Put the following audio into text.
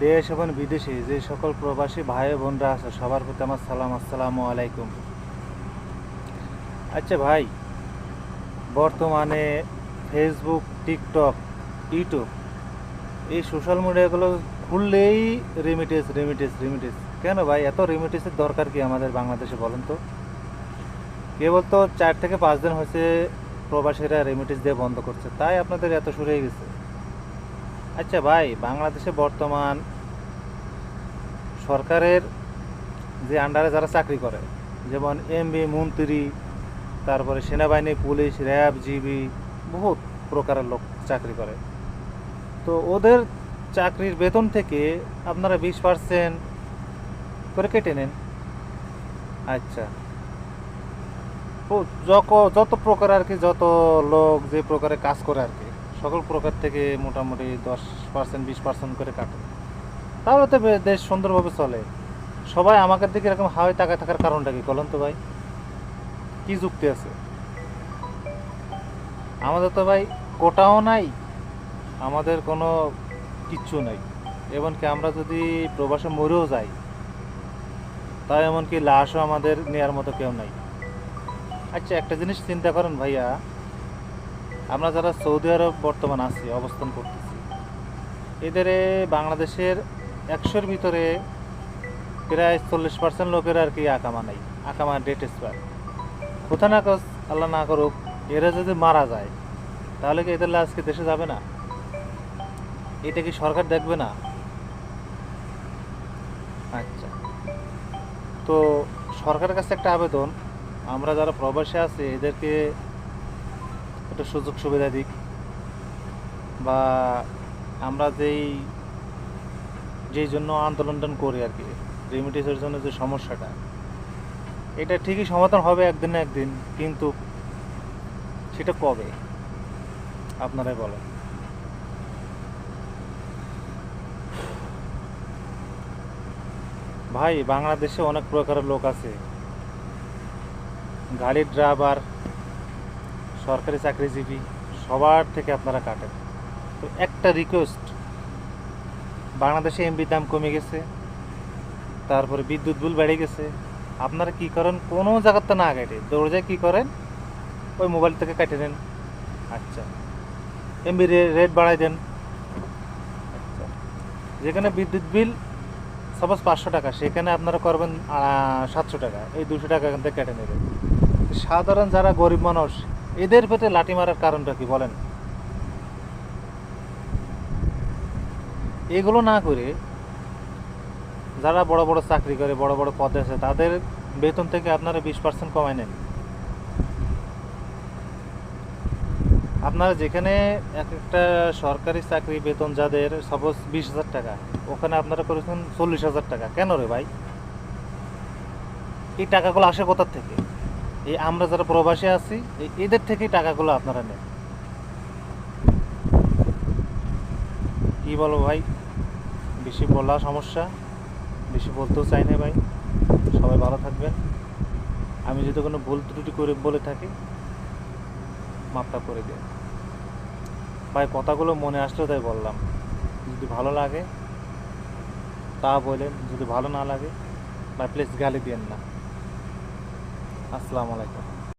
দেশ এবং বিদেশে যে সকল প্রবাসী ভাই বোনরা আছে সবার প্রতি আমার সালাম, আসসালামু আলাইকুম। আচ্ছা ভাই, বর্তমানে ফেসবুক, টিকটক, ইউটিউব এই সোশ্যাল মিডিয়াগুলো খুললেই রেমিটেন্স রেমিটেন্স রেমিটেন্স। কেন ভাই এত রেমিটেন্সের দরকার কি আমাদের বাংলাদেশে বলেন তো? কেবল তো 4 থেকে 5 দিন হয়েছে প্রবাসীরা রেমিটেন্স দিয়ে বন্ধ করছে, তাই আপনাদের এত শুরু হয়ে গেছে। আচ্ছা ভাই, বাংলাদেশে বর্তমান সরকারের যে আন্ডারে যারা চাকরি করে, যেমন এমপি, মন্ত্রী, তারপরে সেনাবাহিনী, পুলিশ, র্যাব, জিবি, বহুত প্রকারের লোক চাকরি করে। তো ওদের চাকরির বেতন থেকে আপনারা 20% করে কেটে নেন। আচ্ছা, তো যত প্রকার আর কি, যত লোক যে প্রকারে কাজ করে আর কি, সকল প্রকার থেকে মোটামুটি 10% 20% করে কাটে। তাহলে তো দেশ সুন্দরভাবে চলে। সবাই আমাকে দিকে এরকম হাওয়ায় তাকায় থাকার কারণটা কি বলেন তো ভাই? কি যুক্তি আছে? আমাদের তো ভাই কোটাও নাই, আমাদের কোনো কিচ্ছু নাই। এমনকি আমরা যদি প্রবাসে মরেও যাই, তাই এমনকি লাশও আমাদের নেওয়ার মতো কেউ নাই। আচ্ছা, একটা জিনিস চিন্তা করেন ভাইয়া, আমরা যারা সৌদি আরব বর্তমান আছি, অবস্থান করতেছি, এদের বাংলাদেশের 100-র ভিতরে প্রায় 40% লোকের আর কি আকামা নাই, আকামা ডেট এক্সপায়ার। কোথা না কোথাও, আল্লাহ না করুক, এরা যদি মারা যায়, তাহলে কি এদের লাশ কি দেশে যাবে না? এটা কি সরকার দেখবে না? আচ্ছা, তো সরকারের কাছে একটা আবেদন, আমরা যারা প্রবাসী আছি এদেরকে একটু সুযোগ সুবিধা দিক, বা আমরা যেই যেই জন্য আন্দোলন করি আর কি, রেমিটেন্সের জন্য যে সমস্যাটা, এটা ঠিকই সমাধান হবে একদিন না একদিন, কিন্তু সেটা কবে আপনারাই বলেন। ভাই, বাংলাদেশে অনেক প্রকারের লোক আছে, গাড়ির ড্রাইভার, সরকারি চাকরিজীবী, সবার থেকে আপনারা কাটেন। তো একটা রিকোয়েস্ট, বাংলাদেশে এমবির দাম কমে গেছে, তারপরে বিদ্যুৎ বিল বেড়ে গেছে, আপনারা কি করেন? কোনো জায়গাতে না কেটে দৌড়ে কি করেন, ওই মোবাইল থেকে কেটে নেন। আচ্ছা, এমবি রেট বাড়াই দেন। আচ্ছা, যেখানে বিদ্যুৎ বিল সাপোজ 500 টাকা, সেখানে আপনারা করবেন 700 টাকা, এই 200 টাকা এখান থেকে কেটে নেবেন। সাধারণ যারা গরিব মানুষ, এদের পেটে লাঠি মারার কারণটা কি বলেন? এগুলো না করে যারা বড় বড় চাকরি করে, বড় বড় পদে আছে, তাদের বেতন থেকে আপনারা 20% কমায় নেন। আপনারা যেখানে এক একটা সরকারি চাকরি বেতন যাদের সাপোজ 20,000 টাকা, ওখানে আপনারা করেছেন 40,000 টাকা। কেন রে ভাই? এই টাকাগুলো আসে কোথার থেকে? এই আমরা যারা প্রবাসী আছি, এদের থেকেই টাকাগুলো আপনারা নেন। কি বলো ভাই? বেশি বলা সমস্যা, বেশি বলতেও চাই না ভাই। সবাই ভালো থাকবেন। আমি যদি কোনো ভুল ত্রুটি করে বলে থাকি, মাপটা করে দিন ভাই। কথাগুলো মনে আসলো তাই বললাম। যদি ভালো লাগে তা বলেন, যদি ভালো না লাগে ভাই প্লিজ গালি দিয়েন না। আসসালামু আলাইকুম।